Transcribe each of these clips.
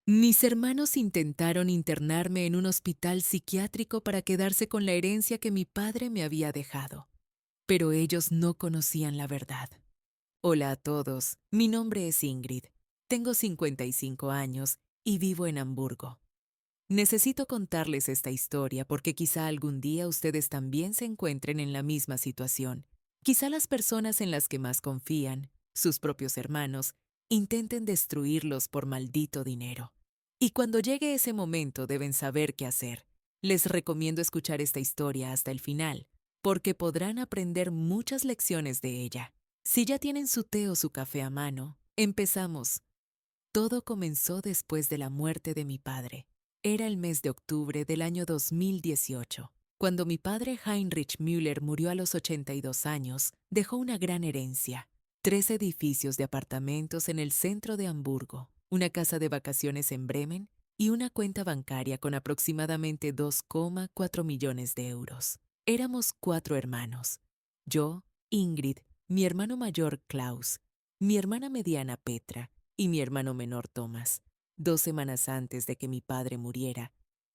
Mis hermanos intentaron internarme en un hospital psiquiátrico para quedarse con la herencia que mi padre me había dejado, pero ellos no conocían la verdad. Hola a todos, mi nombre es Ingrid, tengo 55 años y vivo en Hamburgo. Necesito contarles esta historia porque quizá algún día ustedes también se encuentren en la misma situación. Quizá las personas en las que más confían, sus propios hermanos, intenten destruirlos por maldito dinero. Y cuando llegue ese momento deben saber qué hacer. Les recomiendo escuchar esta historia hasta el final, porque podrán aprender muchas lecciones de ella. Si ya tienen su té o su café a mano, empezamos. Todo comenzó después de la muerte de mi padre. Era el mes de octubre del año 2018. Cuando mi padre Heinrich Müller murió a los 82 años, dejó una gran herencia: 3 edificios de apartamentos en el centro de Hamburgo, una casa de vacaciones en Bremen y una cuenta bancaria con aproximadamente 2,4 millones de euros. Éramos 4 hermanos: yo, Ingrid, mi hermano mayor Klaus, mi hermana mediana Petra y mi hermano menor Thomas. 2 semanas antes de que mi padre muriera,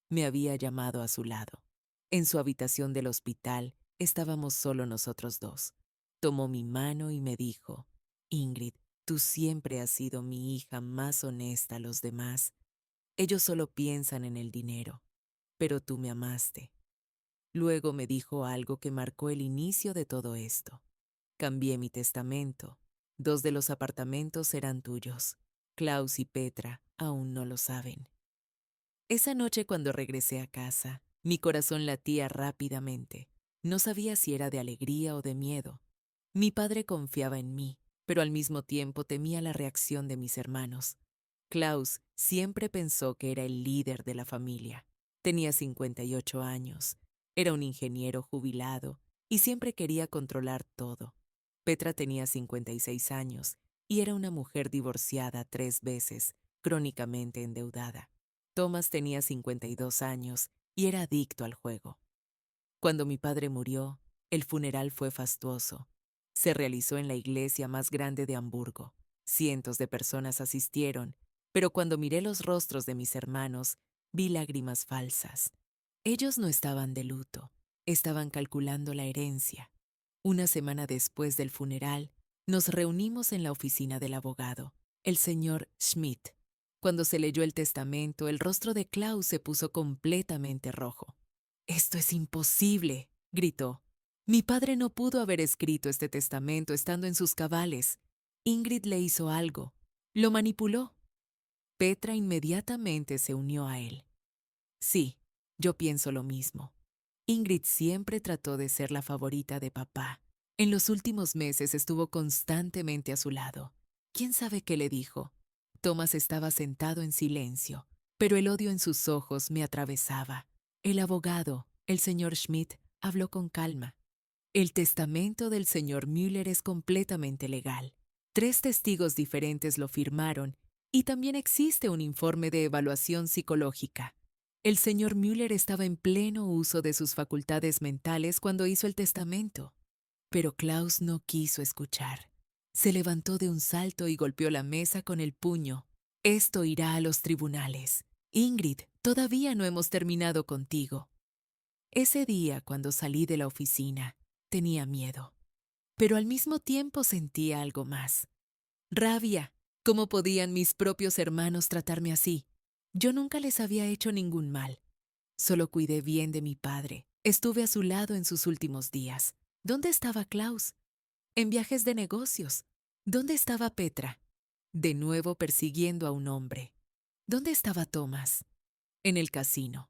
me había llamado a su lado. En su habitación del hospital estábamos solo nosotros dos. Tomó mi mano y me dijo: Ingrid, tú siempre has sido mi hija más honesta a los demás. Ellos solo piensan en el dinero, pero tú me amaste. Luego me dijo algo que marcó el inicio de todo esto. Cambié mi testamento. 2 de los apartamentos serán tuyos. Klaus y Petra aún no lo saben. Esa noche cuando regresé a casa, mi corazón latía rápidamente. No sabía si era de alegría o de miedo. Mi padre confiaba en mí, pero al mismo tiempo temía la reacción de mis hermanos. Klaus siempre pensó que era el líder de la familia. Tenía 58 años, era un ingeniero jubilado y siempre quería controlar todo. Petra tenía 56 años y era una mujer divorciada 3 veces, crónicamente endeudada. Thomas tenía 52 años y era adicto al juego. Cuando mi padre murió, el funeral fue fastuoso. Se realizó en la iglesia más grande de Hamburgo. Cientos de personas asistieron, pero cuando miré los rostros de mis hermanos, vi lágrimas falsas. Ellos no estaban de luto, estaban calculando la herencia. Una semana después del funeral, nos reunimos en la oficina del abogado, el señor Schmidt. Cuando se leyó el testamento, el rostro de Klaus se puso completamente rojo. «Esto es imposible», gritó. «Mi padre no pudo haber escrito este testamento estando en sus cabales. Ingrid le hizo algo. Lo manipuló». Petra inmediatamente se unió a él. «Sí, yo pienso lo mismo. Ingrid siempre trató de ser la favorita de papá. En los últimos meses estuvo constantemente a su lado. ¿Quién sabe qué le dijo?» Thomas estaba sentado en silencio, pero el odio en sus ojos me atravesaba. El abogado, el señor Schmidt, habló con calma. «El testamento del señor Müller es completamente legal. 3 testigos diferentes lo firmaron y también existe un informe de evaluación psicológica. El señor Müller estaba en pleno uso de sus facultades mentales cuando hizo el testamento». Pero Klaus no quiso escuchar. Se levantó de un salto y golpeó la mesa con el puño. «Esto irá a los tribunales. Ingrid, todavía no hemos terminado contigo». Ese día, cuando salí de la oficina, tenía miedo, pero al mismo tiempo sentía algo más. Rabia. ¿Cómo podían mis propios hermanos tratarme así? Yo nunca les había hecho ningún mal. Solo cuidé bien de mi padre. Estuve a su lado en sus últimos días. ¿Dónde estaba Klaus? En viajes de negocios. ¿Dónde estaba Petra? De nuevo persiguiendo a un hombre. ¿Dónde estaba Thomas? En el casino.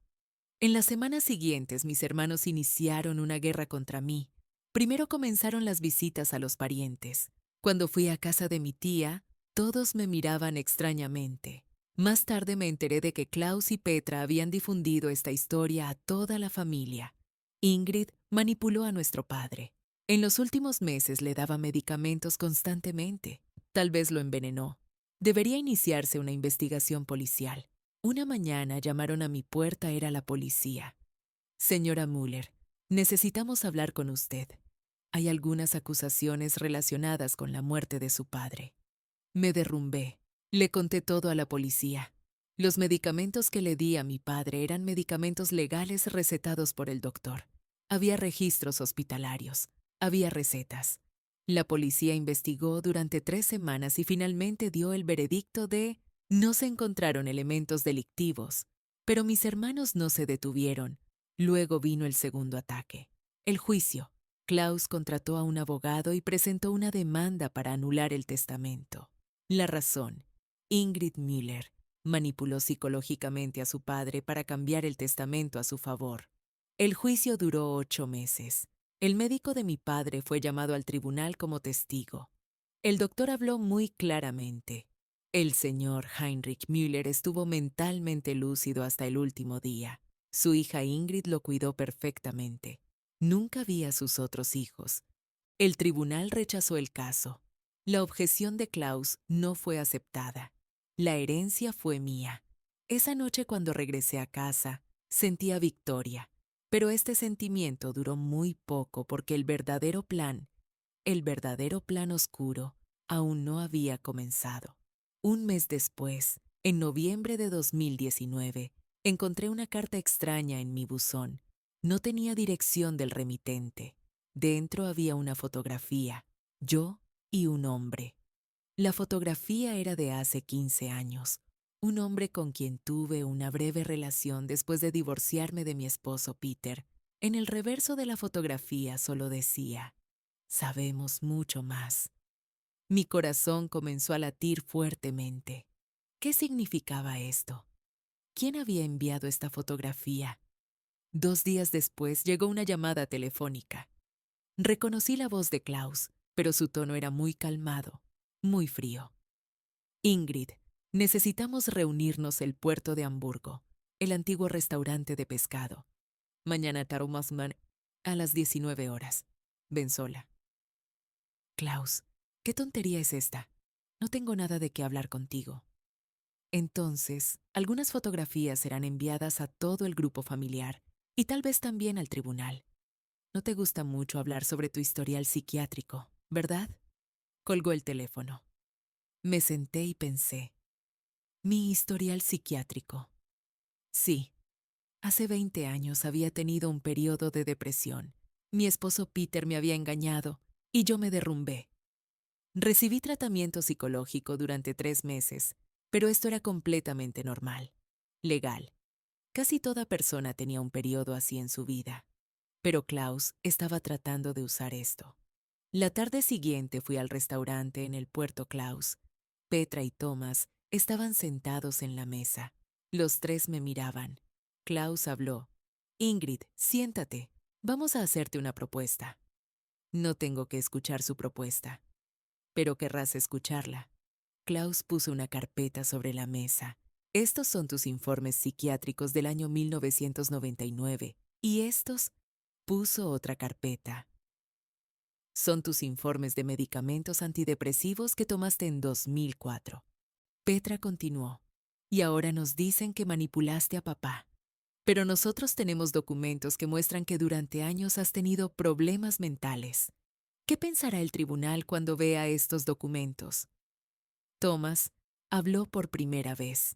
En las semanas siguientes, mis hermanos iniciaron una guerra contra mí. Primero comenzaron las visitas a los parientes. Cuando fui a casa de mi tía, todos me miraban extrañamente. Más tarde me enteré de que Klaus y Petra habían difundido esta historia a toda la familia. Ingrid manipuló a nuestro padre. En los últimos meses le daba medicamentos constantemente. Tal vez lo envenenó. Debería iniciarse una investigación policial. Una mañana llamaron a mi puerta, era la policía. «Señora Müller, necesitamos hablar con usted. Hay algunas acusaciones relacionadas con la muerte de su padre». Me derrumbé. Le conté todo a la policía. Los medicamentos que le di a mi padre eran medicamentos legales recetados por el doctor. Había registros hospitalarios, había recetas. La policía investigó durante 3 semanas y finalmente dio el veredicto de no se encontraron elementos delictivos, pero mis hermanos no se detuvieron. Luego vino el segundo ataque. El juicio. Klaus contrató a un abogado y presentó una demanda para anular el testamento. La razón. Ingrid Müller manipuló psicológicamente a su padre para cambiar el testamento a su favor. El juicio duró 8 meses. El médico de mi padre fue llamado al tribunal como testigo. El doctor habló muy claramente. El señor Heinrich Müller estuvo mentalmente lúcido hasta el último día. Su hija Ingrid lo cuidó perfectamente. Nunca vi a sus otros hijos. El tribunal rechazó el caso. La objeción de Klaus no fue aceptada. La herencia fue mía. Esa noche cuando regresé a casa, sentía victoria. Pero este sentimiento duró muy poco porque el verdadero plan oscuro, aún no había comenzado. Un mes después, en noviembre de 2019, encontré una carta extraña en mi buzón. No tenía dirección del remitente. Dentro había una fotografía, yo y un hombre. La fotografía era de hace 15 años, un hombre con quien tuve una breve relación después de divorciarme de mi esposo Peter. En el reverso de la fotografía solo decía, sabemos mucho más. Mi corazón comenzó a latir fuertemente. ¿Qué significaba esto? ¿Quién había enviado esta fotografía? 2 días después llegó una llamada telefónica. Reconocí la voz de Klaus, pero su tono era muy calmado, muy frío. Ingrid, necesitamos reunirnos el puerto de Hamburgo, el antiguo restaurante de pescado. Mañana Tarumasman a las 19 horas. Ven sola. Klaus, ¿qué tontería es esta? No tengo nada de qué hablar contigo. Entonces, algunas fotografías serán enviadas a todo el grupo familiar y tal vez también al tribunal. No te gusta mucho hablar sobre tu historial psiquiátrico, ¿verdad? Colgó el teléfono. Me senté y pensé. Mi historial psiquiátrico. Sí, hace 20 años había tenido un periodo de depresión. Mi esposo Peter me había engañado y yo me derrumbé. Recibí tratamiento psicológico durante 3 meses, pero esto era completamente normal, legal. Casi toda persona tenía un periodo así en su vida. Pero Klaus estaba tratando de usar esto. La tarde siguiente fui al restaurante en el Puerto Klaus. Petra y Thomas estaban sentados en la mesa. Los 3 me miraban. Klaus habló. Ingrid, siéntate. Vamos a hacerte una propuesta. No tengo que escuchar su propuesta. Pero querrás escucharla. Klaus puso una carpeta sobre la mesa. Estos son tus informes psiquiátricos del año 1999. Y estos, puso otra carpeta. Son tus informes de medicamentos antidepresivos que tomaste en 2004. Petra continuó. Y ahora nos dicen que manipulaste a papá. Pero nosotros tenemos documentos que muestran que durante años has tenido problemas mentales. ¿Qué pensará el tribunal cuando vea estos documentos? Thomas habló por primera vez.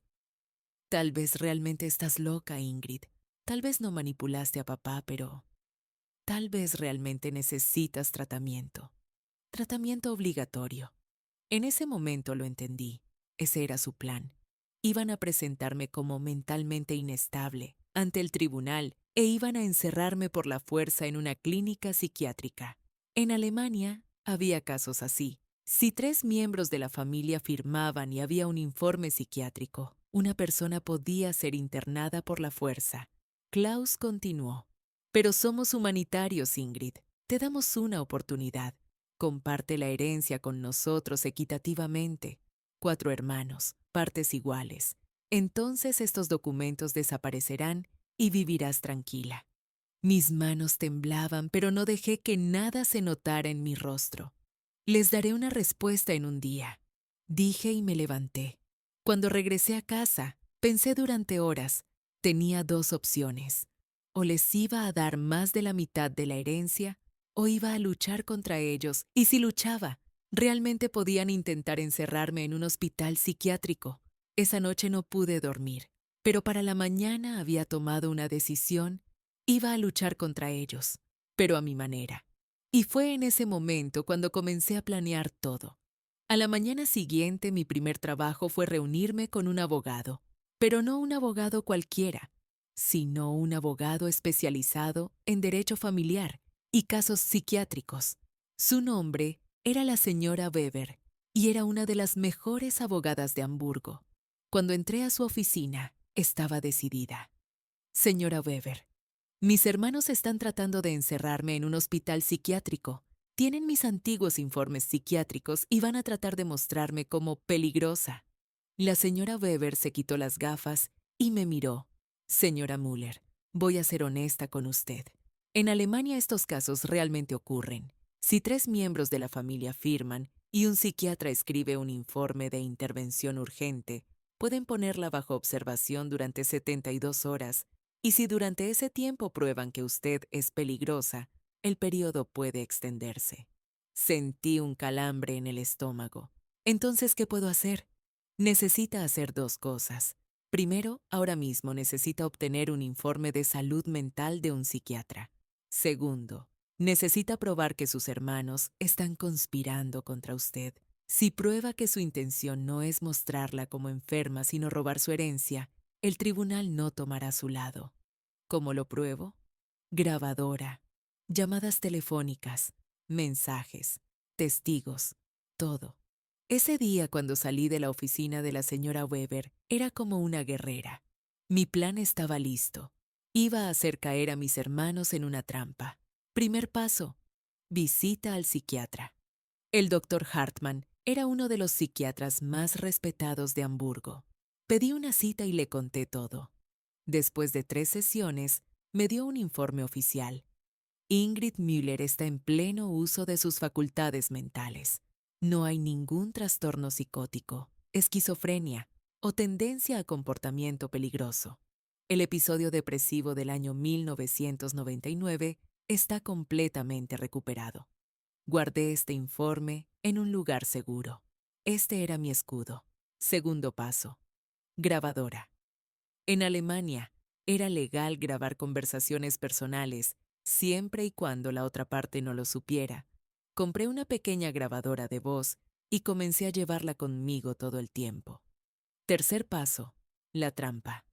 Tal vez realmente estás loca, Ingrid. Tal vez no manipulaste a papá, pero tal vez realmente necesitas tratamiento. Tratamiento obligatorio. En ese momento lo entendí. Ese era su plan. Iban a presentarme como mentalmente inestable ante el tribunal e iban a encerrarme por la fuerza en una clínica psiquiátrica. En Alemania había casos así. Si 3 miembros de la familia firmaban y había un informe psiquiátrico, una persona podía ser internada por la fuerza. Klaus continuó. Pero somos humanitarios, Ingrid. Te damos una oportunidad. Comparte la herencia con nosotros equitativamente. 4 hermanos, partes iguales. Entonces estos documentos desaparecerán y vivirás tranquila. Mis manos temblaban, pero no dejé que nada se notara en mi rostro. Les daré una respuesta en un día, dije y me levanté. Cuando regresé a casa, pensé durante horas. Tenía 2 opciones. O les iba a dar más de la mitad de la herencia, o iba a luchar contra ellos, y si luchaba, realmente podían intentar encerrarme en un hospital psiquiátrico. Esa noche no pude dormir, pero para la mañana había tomado una decisión. Iba a luchar contra ellos, pero a mi manera. Y fue en ese momento cuando comencé a planear todo. A la mañana siguiente mi primer trabajo fue reunirme con un abogado, pero no un abogado cualquiera, sino un abogado especializado en derecho familiar y casos psiquiátricos. Su nombre era la señora Weber y era una de las mejores abogadas de Hamburgo. Cuando entré a su oficina, estaba decidida. Señora Weber, mis hermanos están tratando de encerrarme en un hospital psiquiátrico. Tienen mis antiguos informes psiquiátricos y van a tratar de mostrarme como peligrosa. La señora Weber se quitó las gafas y me miró. Señora Müller, voy a ser honesta con usted. En Alemania estos casos realmente ocurren. Si 3 miembros de la familia firman y un psiquiatra escribe un informe de intervención urgente, pueden ponerla bajo observación durante 72 horas. Y si durante ese tiempo prueban que usted es peligrosa, el periodo puede extenderse. Sentí un calambre en el estómago. Entonces, ¿qué puedo hacer? Necesita hacer 2 cosas. Primero, ahora mismo necesita obtener un informe de salud mental de un psiquiatra. Segundo, necesita probar que sus hermanos están conspirando contra usted. Si prueba que su intención no es mostrarla como enferma, sino robar su herencia, el tribunal no tomará su lado. ¿Cómo lo pruebo? Grabadora, llamadas telefónicas, mensajes, testigos, todo. Ese día cuando salí de la oficina de la señora Weber, era como una guerrera. Mi plan estaba listo. Iba a hacer caer a mis hermanos en una trampa. Primer paso, visita al psiquiatra. El doctor Hartmann era uno de los psiquiatras más respetados de Hamburgo. Pedí una cita y le conté todo. Después de 3 sesiones, me dio un informe oficial. Ingrid Müller está en pleno uso de sus facultades mentales. No hay ningún trastorno psicótico, esquizofrenia o tendencia a comportamiento peligroso. El episodio depresivo del año 1999 está completamente recuperado. Guardé este informe en un lugar seguro. Este era mi escudo. Segundo paso. Grabadora. En Alemania, era legal grabar conversaciones personales siempre y cuando la otra parte no lo supiera. Compré una pequeña grabadora de voz y comencé a llevarla conmigo todo el tiempo. Tercer paso, la trampa.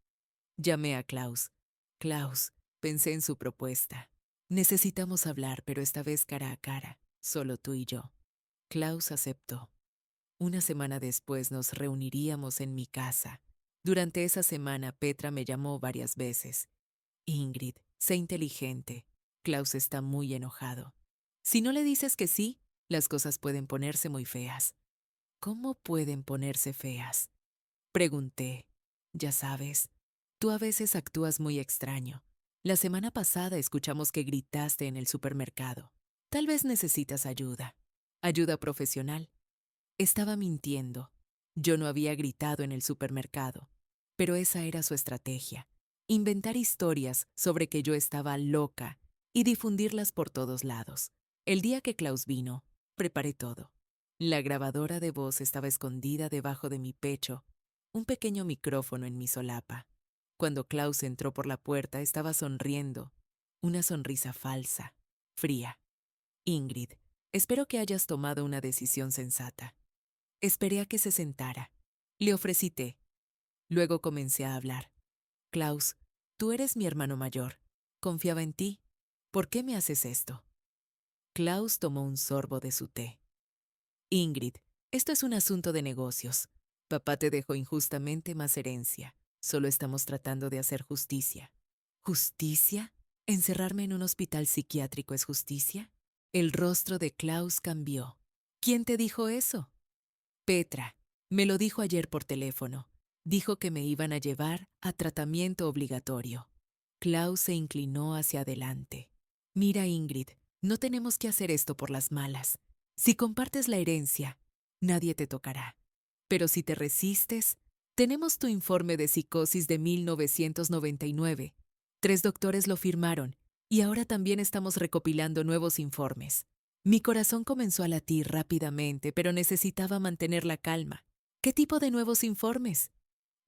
Llamé a Klaus. Klaus, pensé en su propuesta. Necesitamos hablar, pero esta vez cara a cara, solo tú y yo. Klaus aceptó. Una semana después nos reuniríamos en mi casa. Durante esa semana Petra me llamó varias veces. Ingrid, sé inteligente. Klaus está muy enojado. Si no le dices que sí, las cosas pueden ponerse muy feas. ¿Cómo pueden ponerse feas? Pregunté. Ya sabes, tú a veces actúas muy extraño. La semana pasada escuchamos que gritaste en el supermercado. Tal vez necesitas ayuda. Ayuda profesional. Estaba mintiendo. Yo no había gritado en el supermercado, pero esa era su estrategia. Inventar historias sobre que yo estaba loca y difundirlas por todos lados. El día que Klaus vino, preparé todo. La grabadora de voz estaba escondida debajo de mi pecho, un pequeño micrófono en mi solapa. Cuando Klaus entró por la puerta, estaba sonriendo, una sonrisa falsa, fría. Ingrid, espero que hayas tomado una decisión sensata. Esperé a que se sentara. Le ofrecí té. Luego comencé a hablar. Klaus, tú eres mi hermano mayor. Confiaba en ti. ¿Por qué me haces esto? Klaus tomó un sorbo de su té. Ingrid, esto es un asunto de negocios. Papá te dejó injustamente más herencia. Solo estamos tratando de hacer justicia. ¿Justicia? ¿Encerrarme en un hospital psiquiátrico es justicia? El rostro de Klaus cambió. ¿Quién te dijo eso? Petra. Me lo dijo ayer por teléfono. Dijo que me iban a llevar a tratamiento obligatorio. Klaus se inclinó hacia adelante. Mira, Ingrid, no tenemos que hacer esto por las malas. Si compartes la herencia, nadie te tocará. Pero si te resistes, tenemos tu informe de psicosis de 1999. 3 doctores lo firmaron y ahora también estamos recopilando nuevos informes. Mi corazón comenzó a latir rápidamente, pero necesitaba mantener la calma. ¿Qué tipo de nuevos informes?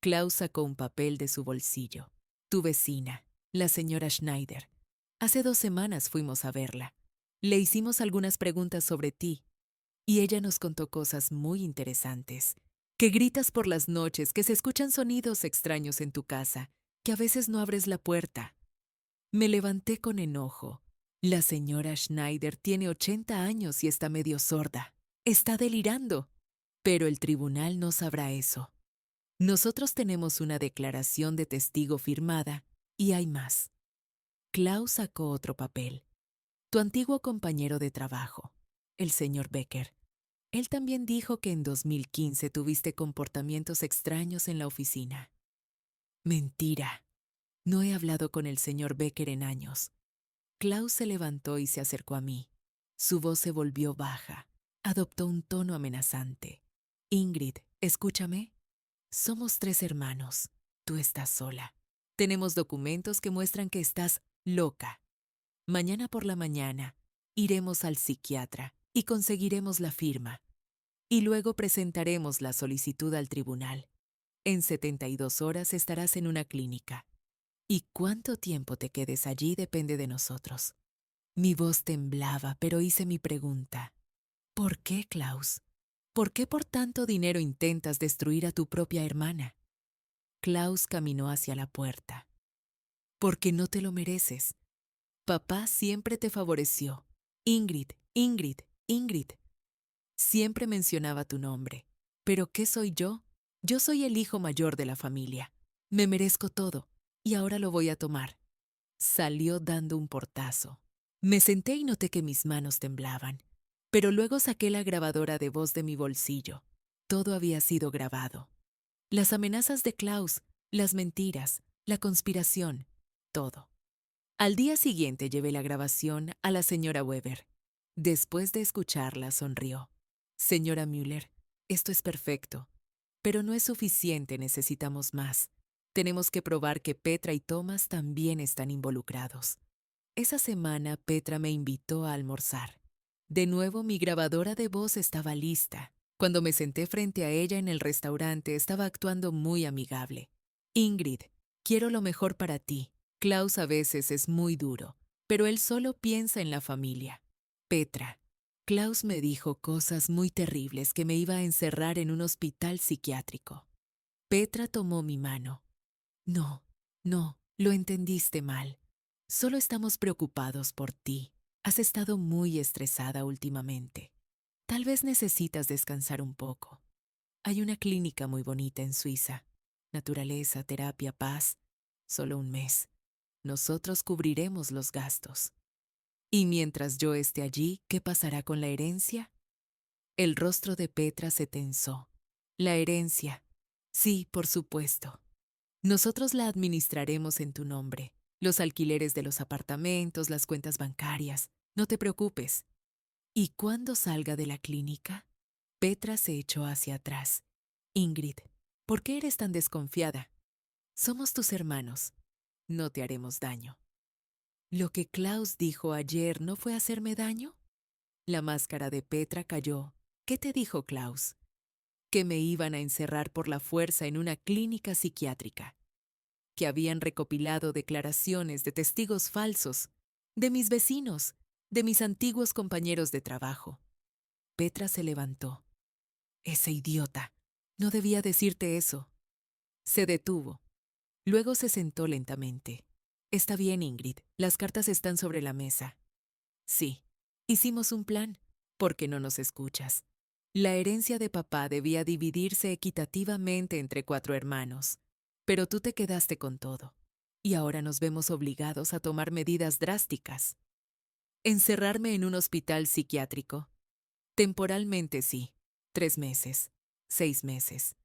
Klaus sacó un papel de su bolsillo. Tu vecina, la señora Schneider. Hace 2 semanas fuimos a verla. Le hicimos algunas preguntas sobre ti y ella nos contó cosas muy interesantes. Que gritas por las noches, que se escuchan sonidos extraños en tu casa, que a veces no abres la puerta. Me levanté con enojo. La señora Schneider tiene 80 años y está medio sorda. Está delirando. Pero el tribunal no sabrá eso. Nosotros tenemos una declaración de testigo firmada y hay más. Klaus sacó otro papel. Tu antiguo compañero de trabajo, el señor Becker. Él también dijo que en 2015 tuviste comportamientos extraños en la oficina. Mentira. No he hablado con el señor Becker en años. Klaus se levantó y se acercó a mí. Su voz se volvió baja. Adoptó un tono amenazante. Ingrid, escúchame. Somos 3 hermanos. Tú estás sola. Tenemos documentos que muestran que estás loca. Mañana por la mañana iremos al psiquiatra y conseguiremos la firma. Y luego presentaremos la solicitud al tribunal. En 72 horas estarás en una clínica. Y cuánto tiempo te quedes allí depende de nosotros. Mi voz temblaba, pero hice mi pregunta. ¿Por qué, Klaus? ¿Por qué por tanto dinero intentas destruir a tu propia hermana? Klaus caminó hacia la puerta. Porque no te lo mereces. Papá siempre te favoreció. Ingrid, Ingrid, Ingrid. Siempre mencionaba tu nombre. ¿Pero qué soy yo? Yo soy el hijo mayor de la familia. Me merezco todo, y ahora lo voy a tomar. Salió dando un portazo. Me senté y noté que mis manos temblaban, pero luego saqué la grabadora de voz de mi bolsillo. Todo había sido grabado. Las amenazas de Klaus, las mentiras, la conspiración, todo. Al día siguiente llevé la grabación a la señora Weber. Después de escucharla, sonrió. Señora Müller, esto es perfecto, pero no es suficiente, necesitamos más. Tenemos que probar que Petra y Thomas también están involucrados. Esa semana Petra me invitó a almorzar. De nuevo mi grabadora de voz estaba lista. Cuando me senté frente a ella en el restaurante estaba actuando muy amigable. Ingrid, quiero lo mejor para ti. Klaus a veces es muy duro, pero él solo piensa en la familia. Petra, Klaus me dijo cosas muy terribles que me iba a encerrar en un hospital psiquiátrico. Petra tomó mi mano. No, no, lo entendiste mal. Solo estamos preocupados por ti. Has estado muy estresada últimamente. Tal vez necesitas descansar un poco. Hay una clínica muy bonita en Suiza. Naturaleza, terapia, paz. Solo un mes. Nosotros cubriremos los gastos. Y mientras yo esté allí, ¿qué pasará con la herencia? El rostro de Petra se tensó. La herencia. Sí, por supuesto. Nosotros la administraremos en tu nombre. Los alquileres de los apartamentos, las cuentas bancarias. No te preocupes. ¿Y cuándo salga de la clínica? Petra se echó hacia atrás. Ingrid, ¿por qué eres tan desconfiada? Somos tus hermanos. No te haremos daño. ¿Lo que Klaus dijo ayer no fue hacerme daño? La máscara de Petra cayó. ¿Qué te dijo Klaus? Que me iban a encerrar por la fuerza en una clínica psiquiátrica. Que habían recopilado declaraciones de testigos falsos, de mis vecinos, de mis antiguos compañeros de trabajo. Petra se levantó. Ese idiota. No debía decirte eso. Se detuvo. Luego se sentó lentamente. Está bien, Ingrid. Las cartas están sobre la mesa. Sí. Hicimos un plan. ¿Por qué no nos escuchas? La herencia de papá debía dividirse equitativamente entre 4 hermanos. Pero tú te quedaste con todo. Y ahora nos vemos obligados a tomar medidas drásticas. ¿Encerrarme en un hospital psiquiátrico? Temporalmente sí. 3 meses. 6 meses.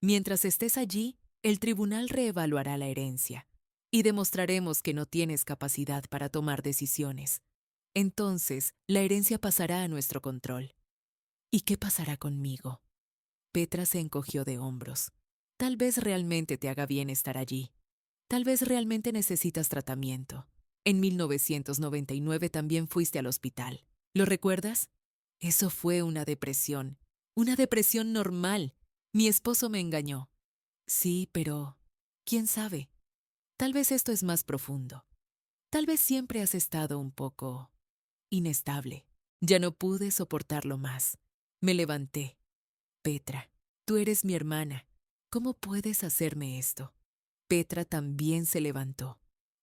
Mientras estés allí, el tribunal reevaluará la herencia y demostraremos que no tienes capacidad para tomar decisiones. Entonces, la herencia pasará a nuestro control. ¿Y qué pasará conmigo? Petra se encogió de hombros. Tal vez realmente te haga bien estar allí. Tal vez realmente necesitas tratamiento. En 1999 también fuiste al hospital. ¿Lo recuerdas? Eso fue una depresión normal. Mi esposo me engañó. Sí, pero ¿quién sabe? Tal vez esto es más profundo. Tal vez siempre has estado un poco inestable. Ya no pude soportarlo más. Me levanté. Petra, tú eres mi hermana. ¿Cómo puedes hacerme esto? Petra también se levantó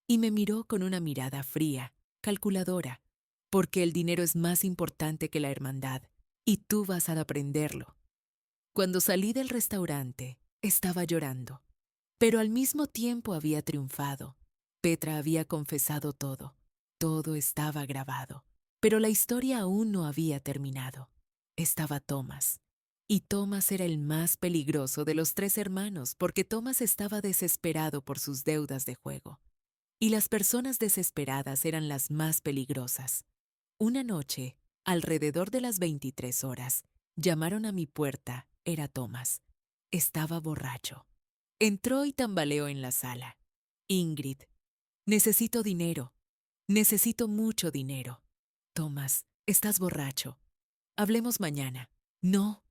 y me miró con una mirada fría, calculadora, porque el dinero es más importante que la hermandad, y tú vas a aprenderlo. Cuando salí del restaurante, estaba llorando, pero al mismo tiempo había triunfado. Petra había confesado todo. Todo estaba grabado. Pero la historia aún no había terminado. Estaba Thomas. Y Thomas era el más peligroso de los tres hermanos porque Thomas estaba desesperado por sus deudas de juego. Y las personas desesperadas eran las más peligrosas. Una noche, alrededor de las 23 horas, llamaron a mi puerta. Era Thomas. Estaba borracho. Entró y tambaleó en la sala. Ingrid, necesito dinero. Necesito mucho dinero. Thomas, estás borracho. Hablemos mañana. No,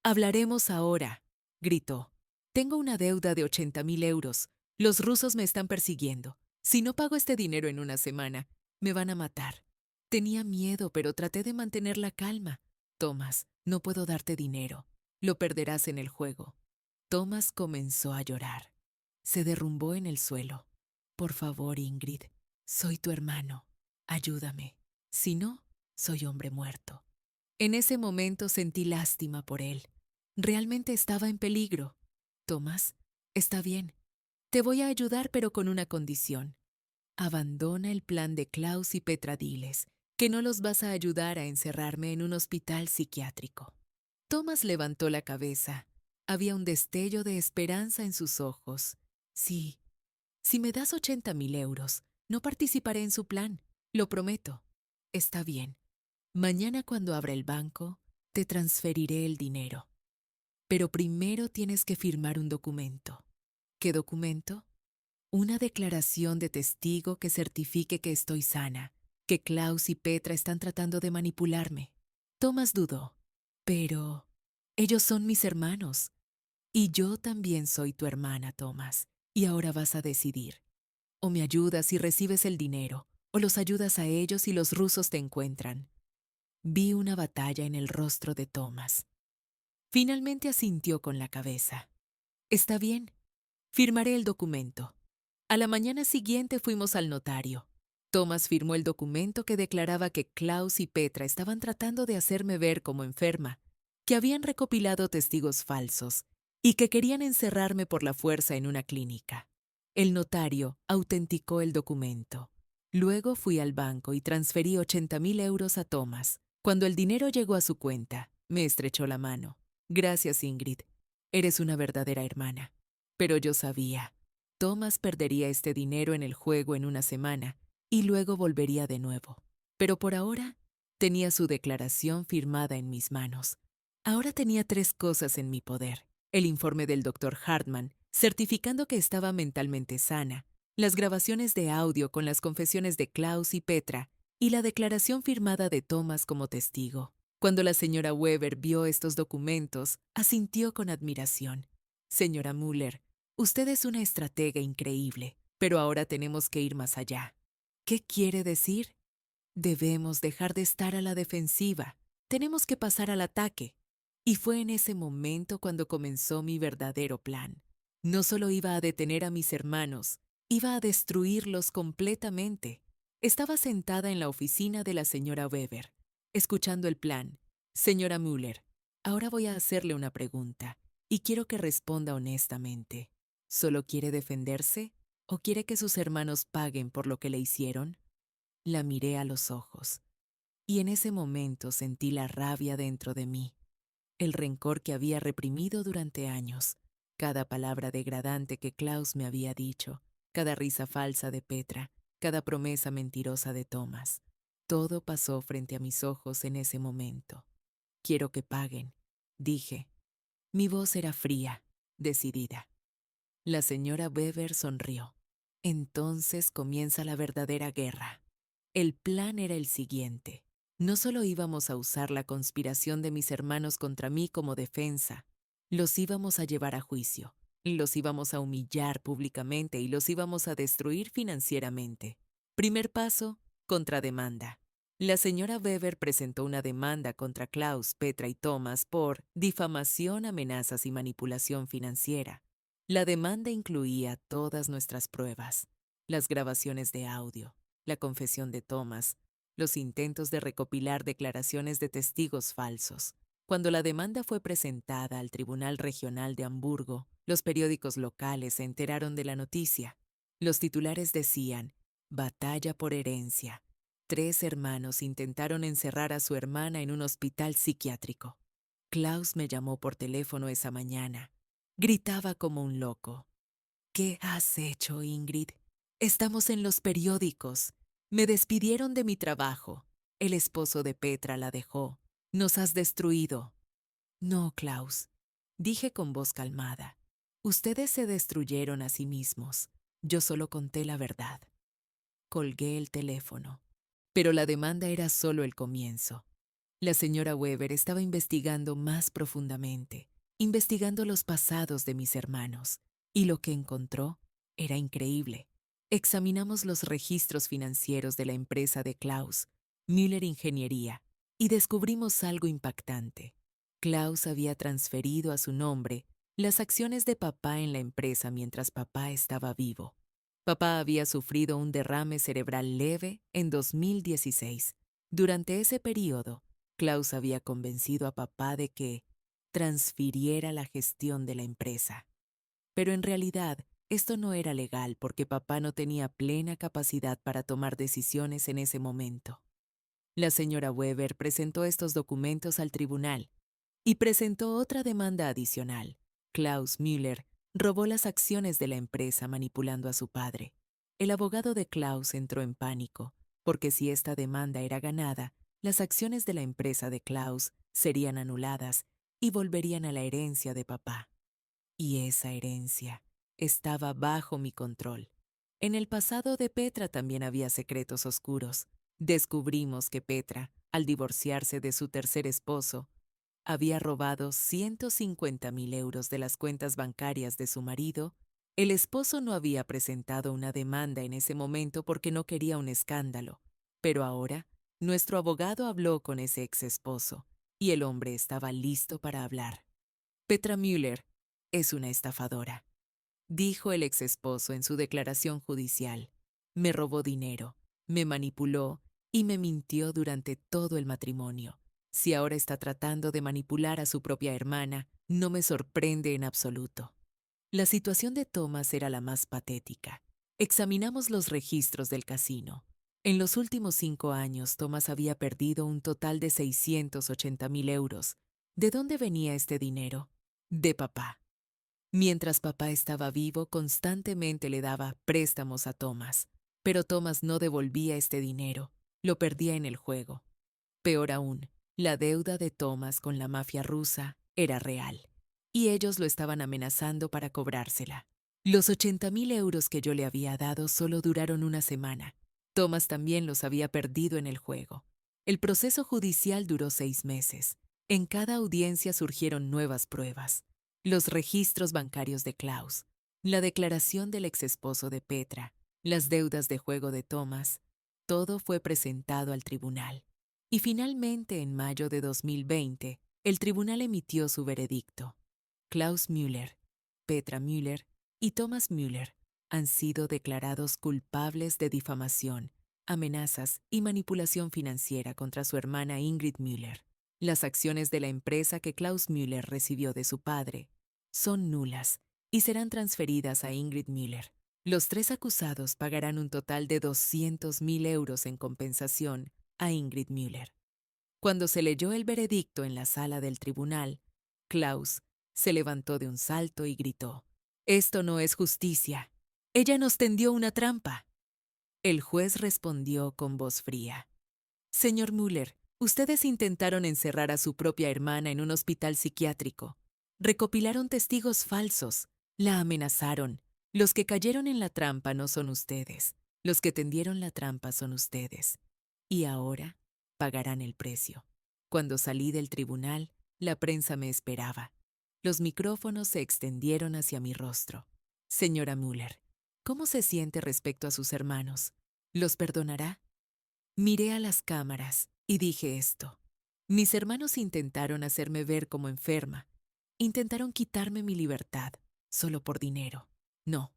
hablaremos ahora, gritó. Tengo una deuda de 80.000 euros. Los rusos me están persiguiendo. Si no pago este dinero en una semana, me van a matar. Tenía miedo, pero traté de mantener la calma. Thomas, no puedo darte dinero. Lo perderás en el juego. Thomas comenzó a llorar. Se derrumbó en el suelo. Por favor, Ingrid, soy tu hermano. Ayúdame. Si no, soy hombre muerto. En ese momento sentí lástima por él. Realmente estaba en peligro. Tomás, está bien. Te voy a ayudar, pero con una condición. Abandona el plan de Klaus y Petra, diles que no los vas a ayudar a encerrarme en un hospital psiquiátrico. Tomás levantó la cabeza. Había un destello de esperanza en sus ojos. Sí, si me das 80.000 euros, no participaré en su plan. Lo prometo. Está bien. Mañana cuando abra el banco, te transferiré el dinero. Pero primero tienes que firmar un documento. ¿Qué documento? Una declaración de testigo que certifique que estoy sana, que Klaus y Petra están tratando de manipularme. Tomás dudó. Pero ellos son mis hermanos. Y yo también soy tu hermana, Tomás. Y ahora vas a decidir. O me ayudas y recibes el dinero, o los ayudas a ellos y los rusos te encuentran. Vi una batalla en el rostro de Thomas. Finalmente asintió con la cabeza. Está bien, firmaré el documento. A la mañana siguiente fuimos al notario. Thomas firmó el documento que declaraba que Klaus y Petra estaban tratando de hacerme ver como enferma, que habían recopilado testigos falsos y que querían encerrarme por la fuerza en una clínica. El notario autenticó el documento. Luego fui al banco y transferí 80.000 euros a Thomas. Cuando el dinero llegó a su cuenta, me estrechó la mano. Gracias, Ingrid. Eres una verdadera hermana. Pero yo sabía. Thomas perdería este dinero en el juego en una semana y luego volvería de nuevo. Pero por ahora tenía su declaración firmada en mis manos. Ahora tenía tres cosas en mi poder. El informe del doctor Hartman, certificando que estaba mentalmente sana, las grabaciones de audio con las confesiones de Klaus y Petra, y la declaración firmada de Thomas como testigo. Cuando la señora Weber vio estos documentos, asintió con admiración. Señora Müller, usted es una estratega increíble, pero ahora tenemos que ir más allá. ¿Qué quiere decir? Debemos dejar de estar a la defensiva. Tenemos que pasar al ataque. Y fue en ese momento cuando comenzó mi verdadero plan. No solo iba a detener a mis hermanos, iba a destruirlos completamente. Estaba sentada en la oficina de la señora Weber, escuchando el plan. Señora Müller, ahora voy a hacerle una pregunta y quiero que responda honestamente. ¿Solo quiere defenderse o quiere que sus hermanos paguen por lo que le hicieron? La miré a los ojos y en ese momento sentí la rabia dentro de mí, el rencor que había reprimido durante años, cada palabra degradante que Klaus me había dicho, cada risa falsa de Petra, cada promesa mentirosa de Thomas. Todo pasó frente a mis ojos en ese momento. Quiero que paguen, dije. Mi voz era fría, decidida. La señora Weber sonrió. Entonces comienza la verdadera guerra. El plan era el siguiente. No solo íbamos a usar la conspiración de mis hermanos contra mí como defensa, los íbamos a llevar a juicio. Los íbamos a humillar públicamente y los íbamos a destruir financieramente. Primer paso, contrademanda. La señora Weber presentó una demanda contra Klaus, Petra y Thomas por difamación, amenazas y manipulación financiera. La demanda incluía todas nuestras pruebas, las grabaciones de audio, la confesión de Thomas, los intentos de recopilar declaraciones de testigos falsos. Cuando la demanda fue presentada al Tribunal Regional de Hamburgo, los periódicos locales se enteraron de la noticia. Los titulares decían: Batalla por herencia. 3 hermanos intentaron encerrar a su hermana en un hospital psiquiátrico. Klaus me llamó por teléfono esa mañana. Gritaba como un loco. ¿Qué has hecho, Ingrid? Estamos en los periódicos. Me despidieron de mi trabajo. El esposo de Petra la dejó. Nos has destruido. No, Klaus, dije con voz calmada. Ustedes se destruyeron a sí mismos. Yo solo conté la verdad. Colgué el teléfono. Pero la demanda era solo el comienzo. La señora Weber estaba investigando más profundamente, investigando los pasados de mis hermanos, y lo que encontró era increíble. Examinamos los registros financieros de la empresa de Klaus, Müller Ingeniería, y descubrimos algo impactante. Klaus había transferido a su nombre las acciones de papá en la empresa mientras papá estaba vivo. Papá había sufrido un derrame cerebral leve en 2016. Durante ese periodo, Klaus había convencido a papá de que transfiriera la gestión de la empresa. Pero en realidad, esto no era legal porque papá no tenía plena capacidad para tomar decisiones en ese momento. La señora Weber presentó estos documentos al tribunal y presentó otra demanda adicional. Klaus Müller robó las acciones de la empresa manipulando a su padre. El abogado de Klaus entró en pánico, porque si esta demanda era ganada, las acciones de la empresa de Klaus serían anuladas y volverían a la herencia de papá. Y esa herencia estaba bajo mi control. En el pasado de Petra también había secretos oscuros. Descubrimos que Petra, al divorciarse de su tercer esposo, había robado 150.000 euros de las cuentas bancarias de su marido. El esposo no había presentado una demanda en ese momento porque no quería un escándalo, pero ahora nuestro abogado habló con ese ex esposo y el hombre estaba listo para hablar. Petra Müller es una estafadora, dijo el ex esposo en su declaración judicial. Me robó dinero, me manipuló y me mintió durante todo el matrimonio. Si ahora está tratando de manipular a su propia hermana, no me sorprende en absoluto. La situación de Thomas era la más patética. Examinamos los registros del casino. En los últimos 5 años, Thomas había perdido un total de 680.000 euros. ¿De dónde venía este dinero? De papá. Mientras papá estaba vivo, constantemente le daba préstamos a Thomas, pero Thomas no devolvía este dinero, lo perdía en el juego. Peor aún, la deuda de Thomas con la mafia rusa era real, y ellos lo estaban amenazando para cobrársela. Los 80.000 euros que yo le había dado solo duraron una semana. Thomas también los había perdido en el juego. El proceso judicial duró 6 meses. En cada audiencia surgieron nuevas pruebas. Los registros bancarios de Klaus, la declaración del exesposo de Petra, las deudas de juego de Thomas, todo fue presentado al tribunal. Y finalmente, en mayo de 2020, el tribunal emitió su veredicto. Klaus Müller, Petra Müller y Thomas Müller han sido declarados culpables de difamación, amenazas y manipulación financiera contra su hermana Ingrid Müller. Las acciones de la empresa que Klaus Müller recibió de su padre son nulas y serán transferidas a Ingrid Müller. Los 3 acusados pagarán un total de 200.000 euros en compensación a Ingrid Müller. Cuando se leyó el veredicto en la sala del tribunal, Klaus se levantó de un salto y gritó: «Esto no es justicia. Ella nos tendió una trampa». El juez respondió con voz fría: «Señor Müller, ustedes intentaron encerrar a su propia hermana en un hospital psiquiátrico. Recopilaron testigos falsos, la amenazaron. Los que cayeron en la trampa no son ustedes. Los que tendieron la trampa son ustedes. Y ahora pagarán el precio». Cuando salí del tribunal, la prensa me esperaba. Los micrófonos se extendieron hacia mi rostro. Señora Müller, ¿cómo se siente respecto a sus hermanos? ¿Los perdonará? Miré a las cámaras y dije esto. Mis hermanos intentaron hacerme ver como enferma. Intentaron quitarme mi libertad, solo por dinero. No,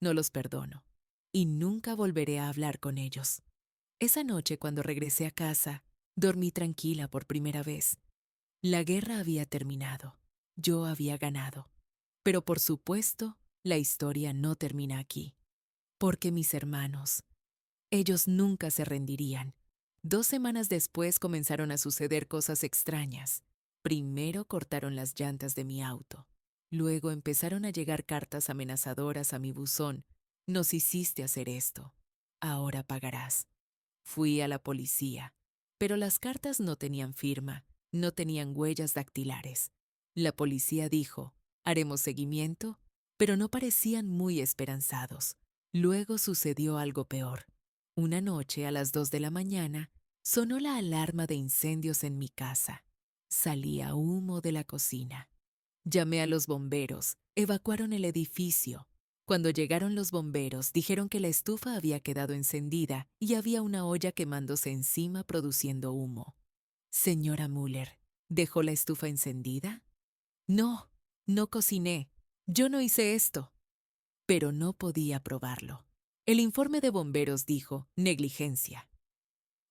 no los perdono. Y nunca volveré a hablar con ellos. Esa noche, cuando regresé a casa, dormí tranquila por primera vez. La guerra había terminado. Yo había ganado. Pero por supuesto, la historia no termina aquí. Porque mis hermanos, ellos nunca se rendirían. 2 semanas después comenzaron a suceder cosas extrañas. Primero cortaron las llantas de mi auto. Luego empezaron a llegar cartas amenazadoras a mi buzón. Nos hiciste hacer esto. Ahora pagarás. Fui a la policía, pero las cartas no tenían firma, no tenían huellas dactilares. La policía dijo, haremos seguimiento, pero no parecían muy esperanzados. Luego sucedió algo peor. Una noche, a las 2 de la mañana, sonó la alarma de incendios en mi casa. Salía humo de la cocina. Llamé a los bomberos, evacuaron el edificio. Cuando llegaron los bomberos, dijeron que la estufa había quedado encendida y había una olla quemándose encima produciendo humo. Señora Müller, ¿dejó la estufa encendida? No, no cociné. Yo no hice esto. Pero no podía probarlo. El informe de bomberos dijo negligencia.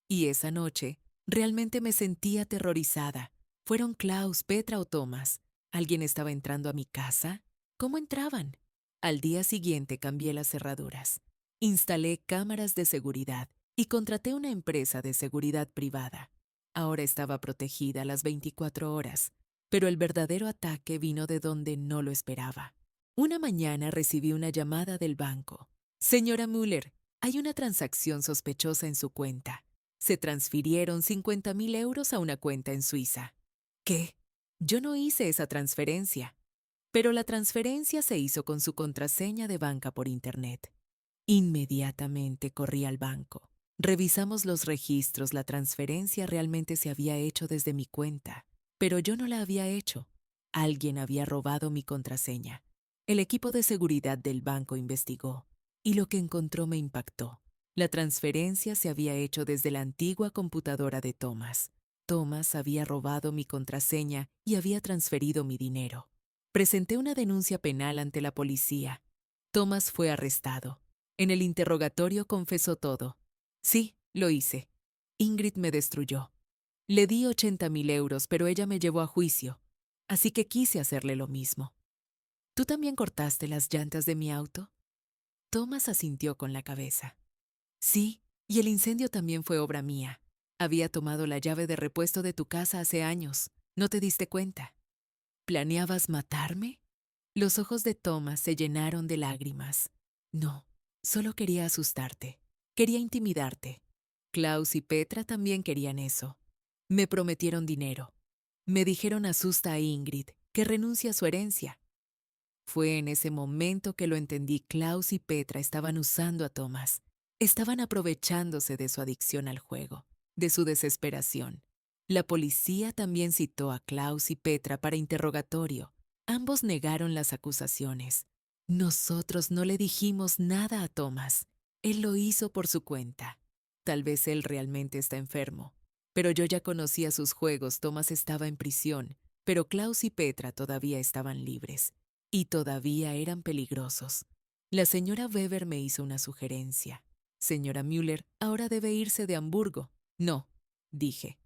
Y esa noche, realmente me sentí aterrorizada. ¿Fueron Klaus, Petra o Thomas? ¿Alguien estaba entrando a mi casa? ¿Cómo entraban? Al día siguiente cambié las cerraduras. Instalé cámaras de seguridad y contraté una empresa de seguridad privada. Ahora estaba protegida las 24 horas, pero el verdadero ataque vino de donde no lo esperaba. Una mañana recibí una llamada del banco. Señora Müller, hay una transacción sospechosa en su cuenta. Se transfirieron 50.000 euros a una cuenta en Suiza. ¿Qué? Yo no hice esa transferencia. Pero la transferencia se hizo con su contraseña de banca por Internet. Inmediatamente corrí al banco. Revisamos los registros, la transferencia realmente se había hecho desde mi cuenta, pero yo no la había hecho. Alguien había robado mi contraseña. El equipo de seguridad del banco investigó, y lo que encontró me impactó. La transferencia se había hecho desde la antigua computadora de Thomas. Thomas había robado mi contraseña y había transferido mi dinero. Presenté una denuncia penal ante la policía. Thomas fue arrestado. En el interrogatorio confesó todo. Sí, lo hice. Ingrid me destruyó. Le di 80.000 euros, pero ella me llevó a juicio. Así que quise hacerle lo mismo. ¿Tú también cortaste las llantas de mi auto? Thomas asintió con la cabeza. Sí, y el incendio también fue obra mía. Había tomado la llave de repuesto de tu casa hace años. ¿No te diste cuenta? ¿Planeabas matarme? Los ojos de Thomas se llenaron de lágrimas. No, solo quería asustarte. Quería intimidarte. Klaus y Petra también querían eso. Me prometieron dinero. Me dijeron asusta a Ingrid, que renuncie a su herencia. Fue en ese momento que lo entendí. Klaus y Petra estaban usando a Thomas. Estaban aprovechándose de su adicción al juego, de su desesperación. La policía también citó a Klaus y Petra para interrogatorio. Ambos negaron las acusaciones. Nosotros no le dijimos nada a Thomas. Él lo hizo por su cuenta. Tal vez él realmente está enfermo. Pero yo ya conocía sus juegos. Thomas estaba en prisión, pero Klaus y Petra todavía estaban libres. Y todavía eran peligrosos. La señora Weber me hizo una sugerencia. Señora Müller, ahora debe irse de Hamburgo. No, dije.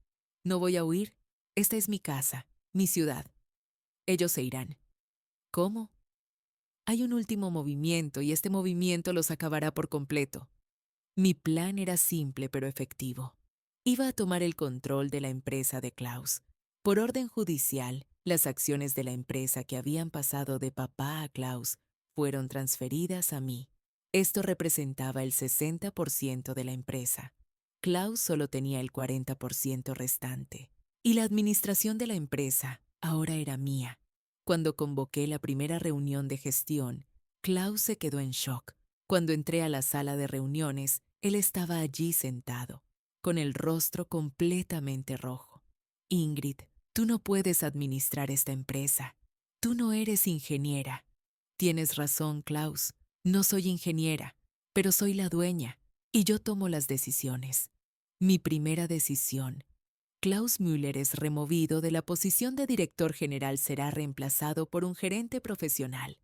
No voy a huir. Esta es mi casa, mi ciudad. Ellos se irán. ¿Cómo? Hay un último movimiento y este movimiento los acabará por completo. Mi plan era simple pero efectivo. Iba a tomar el control de la empresa de Klaus. Por orden judicial, las acciones de la empresa que habían pasado de papá a Klaus fueron transferidas a mí. Esto representaba el 60% de la empresa. Klaus solo tenía el 40% restante. Y la administración de la empresa ahora era mía. Cuando convoqué la primera reunión de gestión, Klaus se quedó en shock. Cuando entré a la sala de reuniones, él estaba allí sentado, con el rostro completamente rojo. Ingrid, tú no puedes administrar esta empresa. Tú no eres ingeniera. Tienes razón, Klaus. No soy ingeniera, pero soy la dueña, y yo tomo las decisiones. Mi primera decisión. Klaus Müller es removido de la posición de director general, será reemplazado por un gerente profesional.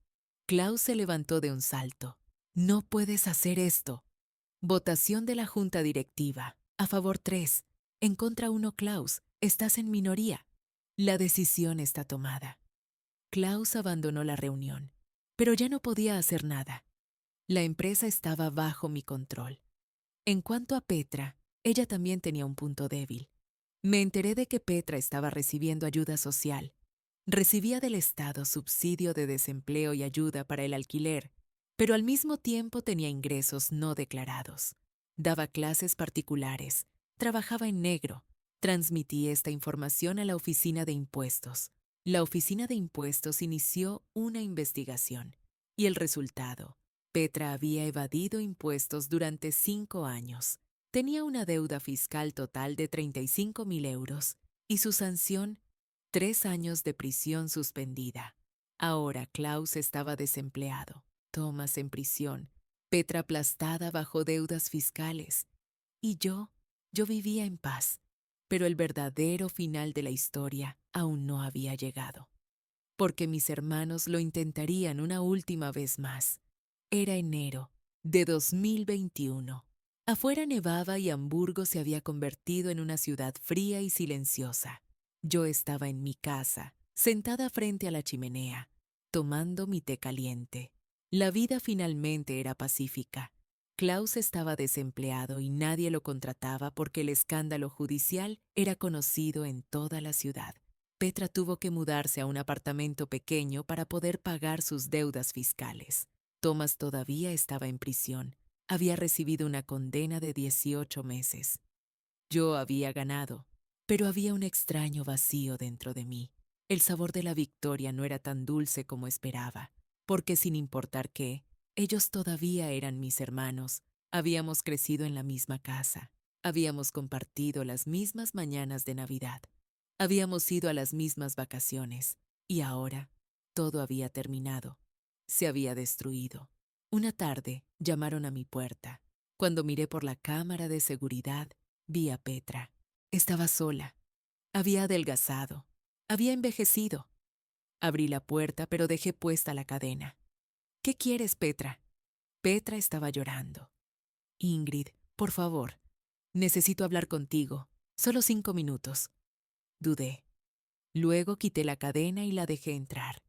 Klaus se levantó de un salto. No puedes hacer esto. Votación de la junta directiva. A favor 3. En contra 1. Klaus, estás en minoría. La decisión está tomada. Klaus abandonó la reunión, pero ya no podía hacer nada. La empresa estaba bajo mi control. En cuanto a Petra, ella también tenía un punto débil. Me enteré de que Petra estaba recibiendo ayuda social. Recibía del Estado subsidio de desempleo y ayuda para el alquiler, pero al mismo tiempo tenía ingresos no declarados. Daba clases particulares, trabajaba en negro. Transmití esta información a la Oficina de Impuestos. La Oficina de Impuestos inició una investigación. Y el resultado: Petra había evadido impuestos durante 5 años. Tenía una deuda fiscal total de 35.000 euros y su sanción, 3 años de prisión suspendida. Ahora Klaus estaba desempleado, Thomas en prisión, Petra aplastada bajo deudas fiscales. Y yo vivía en paz. Pero el verdadero final de la historia aún no había llegado. Porque mis hermanos lo intentarían una última vez más. Era enero de 2021. Afuera nevaba y Hamburgo se había convertido en una ciudad fría y silenciosa. Yo estaba en mi casa, sentada frente a la chimenea, tomando mi té caliente. La vida finalmente era pacífica. Klaus estaba desempleado y nadie lo contrataba porque el escándalo judicial era conocido en toda la ciudad. Petra tuvo que mudarse a un apartamento pequeño para poder pagar sus deudas fiscales. Thomas todavía estaba en prisión. Había recibido una condena de 18 meses. Yo había ganado, pero había un extraño vacío dentro de mí. El sabor de la victoria no era tan dulce como esperaba, porque sin importar qué, ellos todavía eran mis hermanos. Habíamos crecido en la misma casa. Habíamos compartido las mismas mañanas de Navidad. Habíamos ido a las mismas vacaciones. Y ahora, todo había terminado. Se había destruido. Una tarde llamaron a mi puerta. Cuando miré por la cámara de seguridad, vi a Petra. Estaba sola. Había adelgazado. Había envejecido. Abrí la puerta, pero dejé puesta la cadena. ¿Qué quieres, Petra? Petra estaba llorando. Ingrid, por favor, necesito hablar contigo. Solo 5 minutos. Dudé. Luego quité la cadena y la dejé entrar.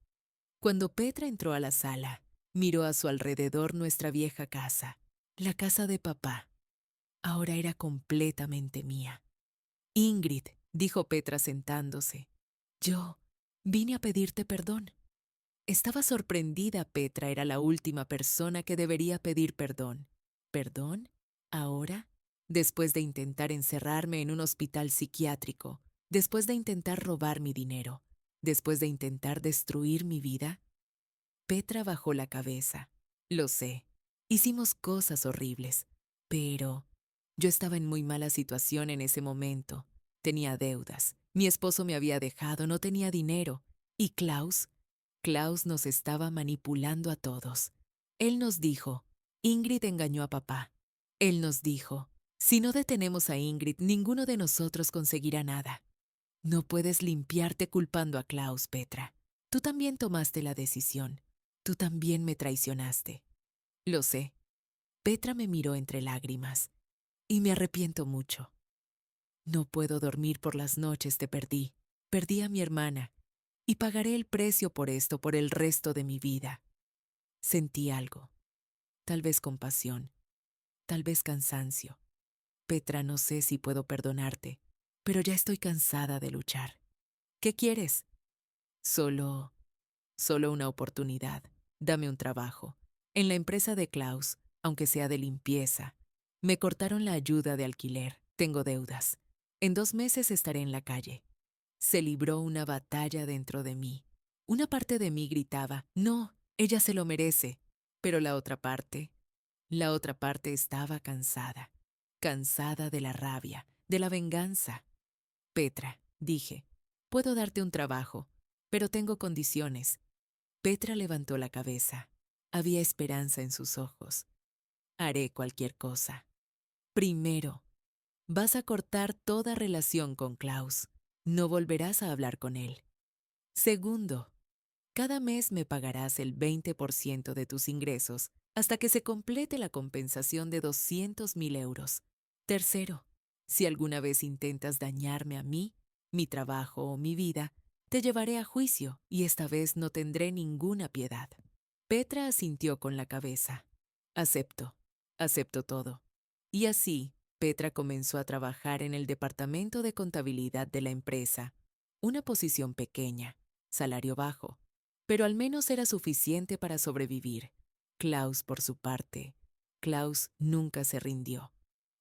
Cuando Petra entró a la sala, miró a su alrededor nuestra vieja casa, la casa de papá. Ahora era completamente mía. Ingrid, dijo Petra sentándose, yo vine a pedirte perdón. Estaba sorprendida. Petra era la última persona que debería pedir perdón. ¿Perdón? ¿Ahora? Después de intentar encerrarme en un hospital psiquiátrico, después de intentar robar mi dinero, después de intentar destruir mi vida. Petra bajó la cabeza. Lo sé, hicimos cosas horribles, pero yo estaba en muy mala situación en ese momento. Tenía deudas, mi esposo me había dejado, no tenía dinero. ¿Y Klaus nos estaba manipulando a todos. Él nos dijo, Ingrid engañó a papá. Él nos dijo, si no detenemos a Ingrid, ninguno de nosotros conseguirá nada. No puedes limpiarte culpando a Klaus, Petra. Tú también tomaste la decisión. Tú también me traicionaste. Lo sé. Petra me miró entre lágrimas. Y me arrepiento mucho. No puedo dormir por las noches, te perdí. Perdí a mi hermana. Y pagaré el precio por esto por el resto de mi vida. Sentí algo. Tal vez compasión. Tal vez cansancio. Petra, no sé si puedo perdonarte, pero ya estoy cansada de luchar. ¿Qué quieres? Solo una oportunidad. Dame un trabajo. En la empresa de Klaus, aunque sea de limpieza. Me cortaron la ayuda de alquiler. Tengo deudas. En 2 meses estaré en la calle. Se libró una batalla dentro de mí. Una parte de mí gritaba, no, ella se lo merece. Pero la otra parte estaba cansada. Cansada de la rabia, de la venganza. Petra, dije, puedo darte un trabajo. Pero tengo condiciones. Petra levantó la cabeza. Había esperanza en sus ojos. Haré cualquier cosa. Primero, vas a cortar toda relación con Klaus. No volverás a hablar con él. Segundo, cada mes me pagarás el 20% de tus ingresos hasta que se complete la compensación de 200.000 euros. Tercero, si alguna vez intentas dañarme a mí, mi trabajo o mi vida, te llevaré a juicio y esta vez no tendré ninguna piedad. Petra asintió con la cabeza. Acepto, acepto todo. Y así, Petra comenzó a trabajar en el departamento de contabilidad de la empresa, una posición pequeña, salario bajo, pero al menos era suficiente para sobrevivir. Klaus, por su parte, Klaus nunca se rindió,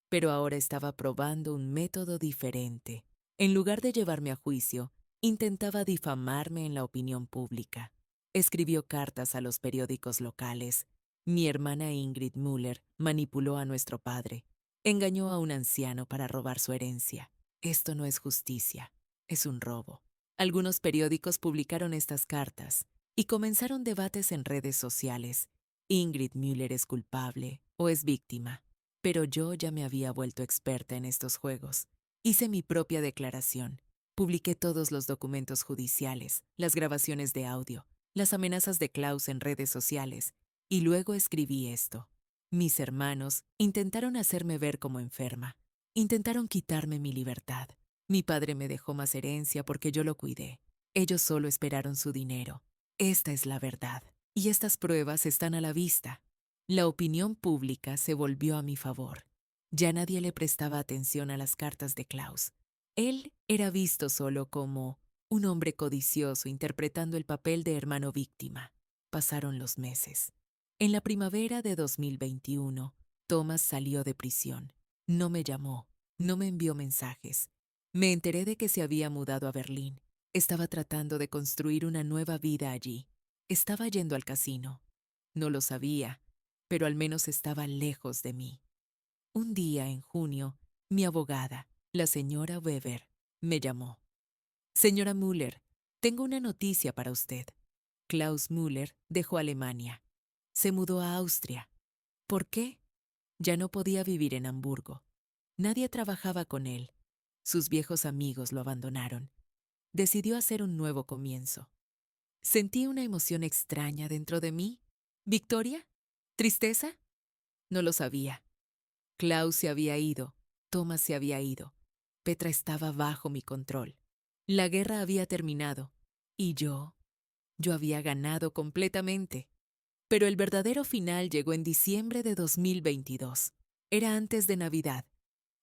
pero ahora estaba probando un método diferente. En lugar de llevarme a juicio, intentaba difamarme en la opinión pública. Escribió cartas a los periódicos locales. Mi hermana Ingrid Müller manipuló a nuestro padre. Engañó a un anciano para robar su herencia. Esto no es justicia, es un robo. Algunos periódicos publicaron estas cartas y comenzaron debates en redes sociales. Ingrid Müller es culpable o es víctima. Pero yo ya me había vuelto experta en estos juegos. Hice mi propia declaración. Publiqué todos los documentos judiciales, las grabaciones de audio, las amenazas de Klaus en redes sociales, y luego escribí esto. Mis hermanos intentaron hacerme ver como enferma. Intentaron quitarme mi libertad. Mi padre me dejó más herencia porque yo lo cuidé. Ellos solo esperaron su dinero. Esta es la verdad. Y estas pruebas están a la vista. La opinión pública se volvió a mi favor. Ya nadie le prestaba atención a las cartas de Klaus. Él era visto solo como un hombre codicioso interpretando el papel de hermano víctima. Pasaron los meses. En la primavera de 2021, Thomas salió de prisión. No me llamó, no me envió mensajes. Me enteré de que se había mudado a Berlín. Estaba tratando de construir una nueva vida allí. Estaba yendo al casino. No lo sabía, pero al menos estaba lejos de mí. Un día en junio, mi abogada, la señora Weber, me llamó. Señora Müller, tengo una noticia para usted. Klaus Müller dejó Alemania. Se mudó a Austria. ¿Por qué? Ya no podía vivir en Hamburgo. Nadie trabajaba con él. Sus viejos amigos lo abandonaron. Decidió hacer un nuevo comienzo. Sentí una emoción extraña dentro de mí. ¿Victoria? ¿Tristeza? No lo sabía. Klaus se había ido. Thomas se había ido. Petra estaba bajo mi control. La guerra había terminado. Y yo había ganado completamente. Pero el verdadero final llegó en diciembre de 2022. Era antes de Navidad.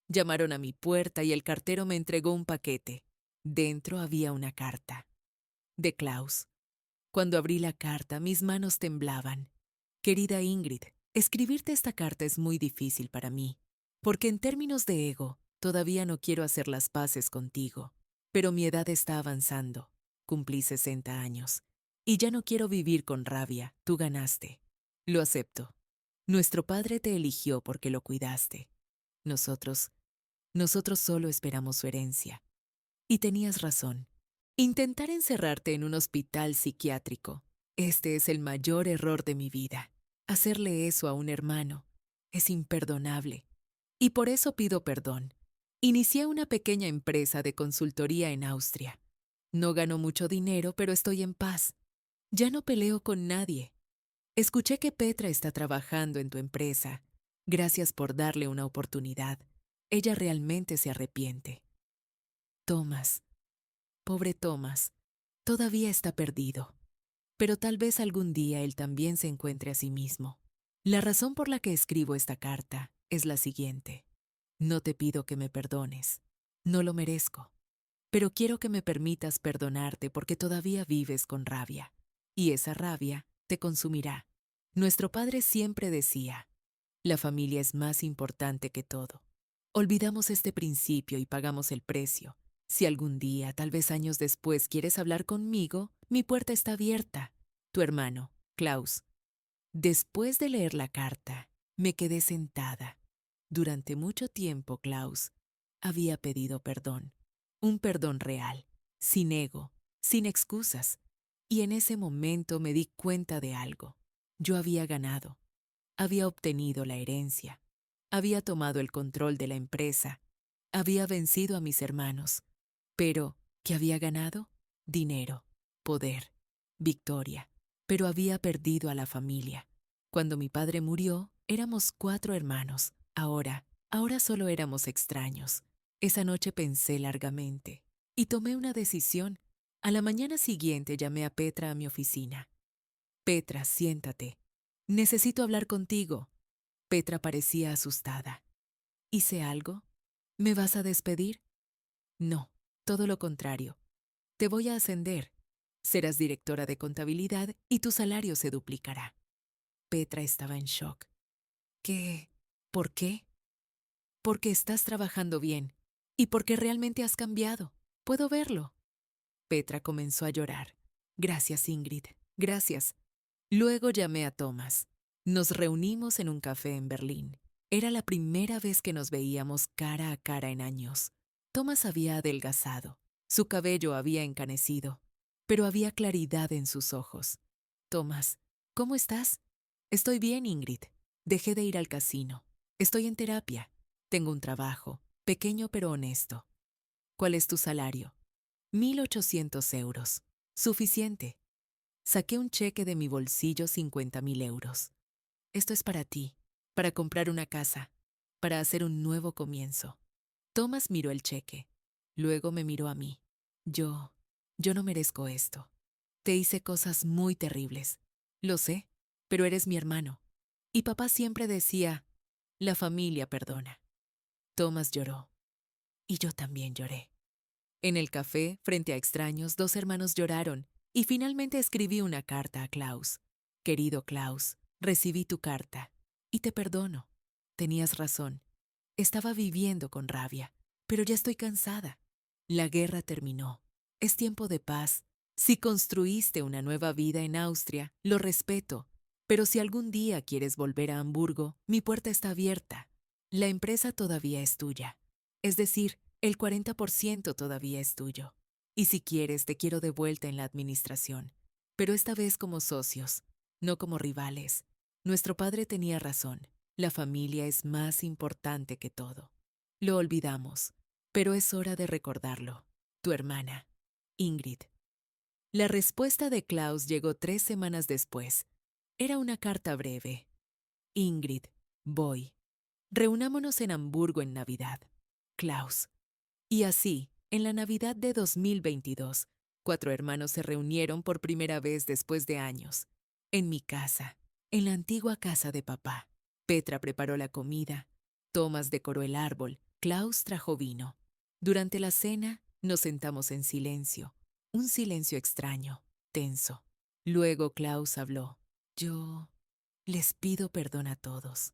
Llamaron a mi puerta y el cartero me entregó un paquete. Dentro había una carta. De Klaus. Cuando abrí la carta, mis manos temblaban. Querida Ingrid, escribirte esta carta es muy difícil para mí, porque en términos de ego, todavía no quiero hacer las paces contigo. Pero mi edad está avanzando. Cumplí 60 años. Y ya no quiero vivir con rabia. Tú ganaste. Lo acepto. Nuestro padre te eligió porque lo cuidaste. Nosotros solo esperamos su herencia. Y tenías razón. Intentar encerrarte en un hospital psiquiátrico. Este es el mayor error de mi vida. Hacerle eso a un hermano es imperdonable. Y por eso pido perdón. Inicié una pequeña empresa de consultoría en Austria. No gano mucho dinero, pero estoy en paz. Ya no peleo con nadie. Escuché que Petra está trabajando en tu empresa. Gracias por darle una oportunidad. Ella realmente se arrepiente. Thomas, pobre Thomas, todavía está perdido. Pero tal vez algún día él también se encuentre a sí mismo. La razón por la que escribo esta carta es la siguiente. No te pido que me perdones. No lo merezco. Pero quiero que me permitas perdonarte porque todavía vives con rabia. Y esa rabia te consumirá. Nuestro padre siempre decía, la familia es más importante que todo. Olvidamos este principio y pagamos el precio. Si algún día, tal vez años después, quieres hablar conmigo, mi puerta está abierta. Tu hermano, Klaus. Después de leer la carta, me quedé sentada. Durante mucho tiempo, Klaus había pedido perdón. Un perdón real, sin ego, sin excusas. Y en ese momento me di cuenta de algo. Yo había ganado. Había obtenido la herencia. Había tomado el control de la empresa. Había vencido a mis hermanos. Pero, ¿qué había ganado? Dinero, poder, victoria. Pero había perdido a la familia. Cuando mi padre murió, éramos 4 hermanos. Ahora solo éramos extraños. Esa noche pensé largamente y tomé una decisión. A la mañana siguiente llamé a Petra a mi oficina. Petra, siéntate. Necesito hablar contigo. Petra parecía asustada. ¿Hice algo? ¿Me vas a despedir? No, todo lo contrario. Te voy a ascender. Serás directora de contabilidad y tu salario se duplicará. Petra estaba en shock. ¿Qué? ¿Por qué? Porque estás trabajando bien y porque realmente has cambiado. Puedo verlo. Petra comenzó a llorar. Gracias, Ingrid. Gracias. Luego llamé a Thomas. Nos reunimos en un café en Berlín. Era la primera vez que nos veíamos cara a cara en años. Thomas había adelgazado. Su cabello había encanecido, pero había claridad en sus ojos. Thomas, ¿cómo estás? Estoy bien, Ingrid. Dejé de ir al casino. Estoy en terapia. Tengo un trabajo, pequeño pero honesto. ¿Cuál es tu salario? 1.800 euros. Suficiente. Saqué un cheque de mi bolsillo 50.000 euros. Esto es para ti, para comprar una casa, para hacer un nuevo comienzo. Thomas miró el cheque. Luego me miró a mí. Yo no merezco esto. Te hice cosas muy terribles. Lo sé, pero eres mi hermano. Y papá siempre decía, la familia perdona. Thomas lloró. Y yo también lloré. En el café, frente a extraños, 2 hermanos lloraron y finalmente escribí una carta a Klaus. Querido Klaus, recibí tu carta y te perdono. Tenías razón. Estaba viviendo con rabia, pero ya estoy cansada. La guerra terminó. Es tiempo de paz. Si construiste una nueva vida en Austria, lo respeto. Pero si algún día quieres volver a Hamburgo, mi puerta está abierta. La empresa todavía es tuya. Es decir, el 40% todavía es tuyo. Y si quieres, te quiero de vuelta en la administración. Pero esta vez como socios, no como rivales. Nuestro padre tenía razón. La familia es más importante que todo. Lo olvidamos, pero es hora de recordarlo. Tu hermana, Ingrid. La respuesta de Klaus llegó 3 semanas después. Era una carta breve. Ingrid, voy. Reunámonos en Hamburgo en Navidad. Klaus. Y así, en la Navidad de 2022, 4 hermanos se reunieron por primera vez después de años. En mi casa, en la antigua casa de papá. Petra preparó la comida, Thomas decoró el árbol, Klaus trajo vino. Durante la cena, nos sentamos en silencio, un silencio extraño, tenso. Luego Klaus habló. Yo les pido perdón a todos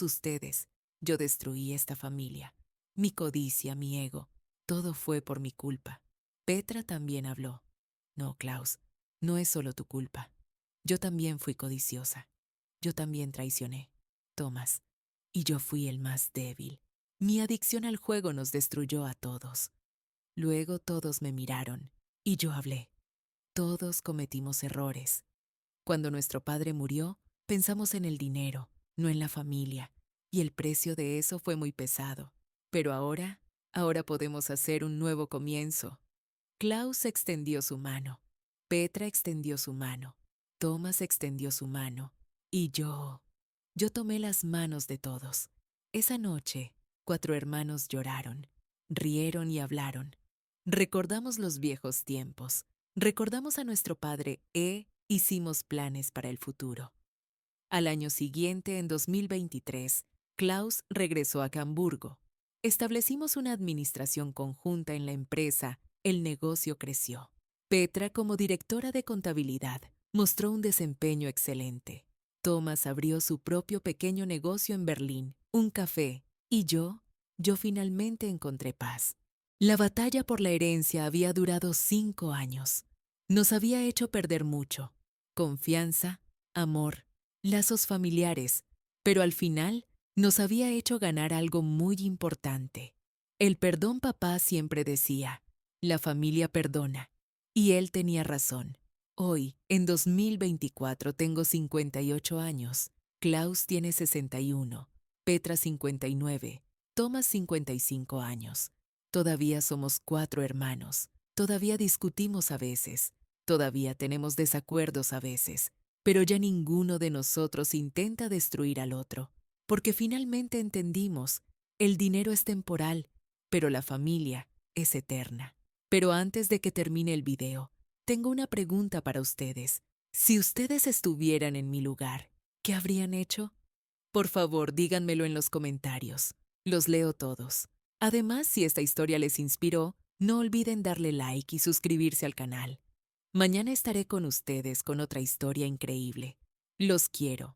ustedes. Yo destruí esta familia. Mi codicia, mi ego, todo fue por mi culpa. Petra también habló. No, Klaus, no es solo tu culpa. Yo también fui codiciosa. Yo también traicioné. Thomas, y yo fui el más débil. Mi adicción al juego nos destruyó a todos. Luego todos me miraron, y yo hablé. Todos cometimos errores. Cuando nuestro padre murió, pensamos en el dinero, no en la familia, y el precio de eso fue muy pesado. Pero ahora podemos hacer un nuevo comienzo. Klaus extendió su mano, Petra extendió su mano, Thomas extendió su mano, y yo tomé las manos de todos. Esa noche, 4 hermanos lloraron, rieron y hablaron. Recordamos los viejos tiempos, recordamos a nuestro padre hicimos planes para el futuro. Al año siguiente, en 2023, Klaus regresó a Hamburgo. Establecimos una administración conjunta en la empresa, el negocio creció. Petra, como directora de contabilidad, mostró un desempeño excelente. Thomas abrió su propio pequeño negocio en Berlín, un café, y yo finalmente encontré paz. La batalla por la herencia había durado 5 años. Nos había hecho perder mucho: confianza, amor, lazos familiares, pero al final nos había hecho ganar algo muy importante. El perdón. Papá siempre decía, la familia perdona, Y él tenía razón. Hoy, en 2024, tengo 58 años. Klaus tiene 61, Petra 59, Thomas 55 años. Todavía somos 4 hermanos. Todavía discutimos a veces. Todavía tenemos desacuerdos a veces. Pero ya ninguno de nosotros intenta destruir al otro. Porque finalmente entendimos, el dinero es temporal, pero la familia es eterna. Pero antes de que termine el video, tengo una pregunta para ustedes. Si ustedes estuvieran en mi lugar, ¿qué habrían hecho? Por favor, díganmelo en los comentarios. Los leo todos. Además, si esta historia les inspiró, no olviden darle like y suscribirse al canal. Mañana estaré con ustedes con otra historia increíble. Los quiero.